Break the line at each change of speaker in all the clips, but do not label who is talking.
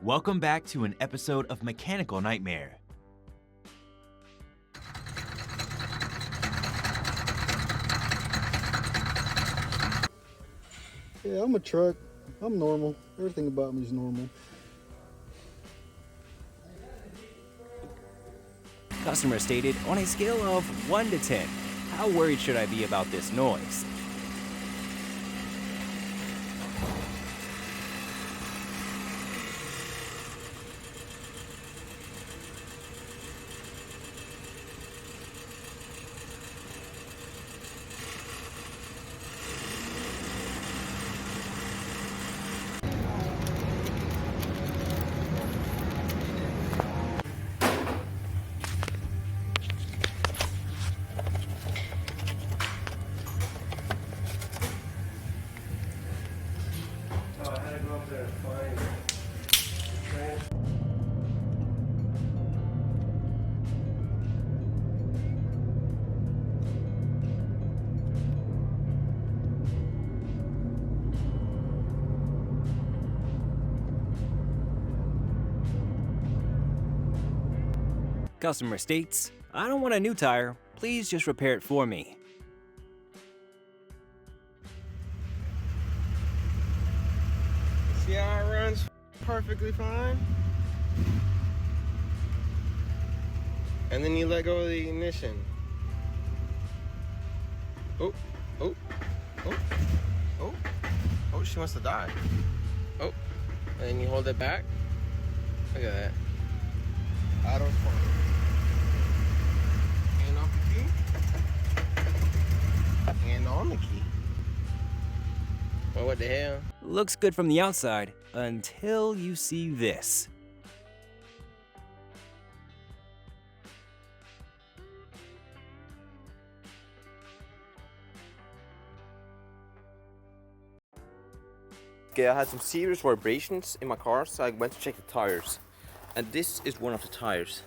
Welcome back to an episode of Mechanical Nightmare.
Yeah, I'm a truck. I'm normal. Everything about me is normal.
Customer stated, on a scale of 1 to 10, how worried should I be about this noise? Customer states, I don't want a new tire, please just repair it for me.
See how it runs perfectly fine? And then you let go of the ignition. Oh, oh, oh, oh, oh, she wants to die. Oh, and then you hold it back. Look at that. Auto forward. Hand off the key. Hand on the key. Well, what the hell?
Looks good from the outside, until you see this.
Okay, I had some serious vibrations in my car, so I went to check the tires. And this is one of the tires.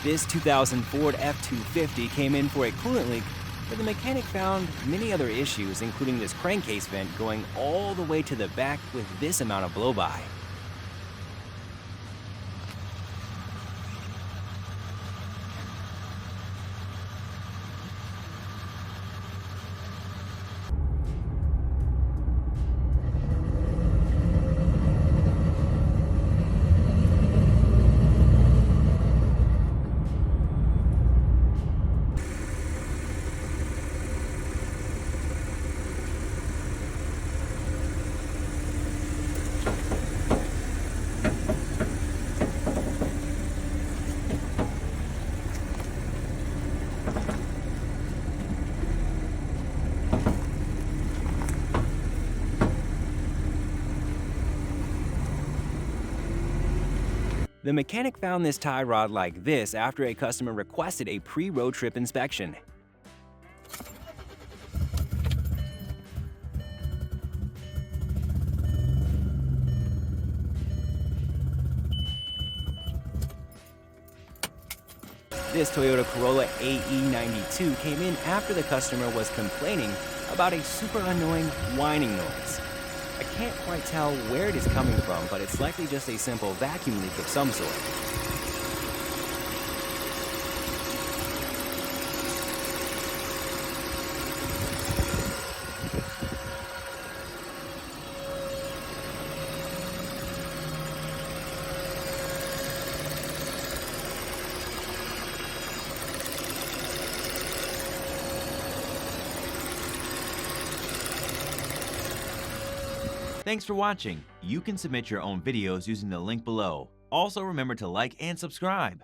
This 2000 Ford F-250 came in for a coolant leak, but the mechanic found many other issues, including this crankcase vent going all the way to the back with this amount of blow-by. The mechanic found this tie rod like this after a customer requested a pre-road trip inspection. This Toyota Corolla Ae92 came in after the customer was complaining about a super annoying whining noise. I can't quite tell where it is coming from, but it's likely just a simple vacuum leak of some sort.
Thanks for watching. You can submit your own videos using the link below. Also remember to like and subscribe.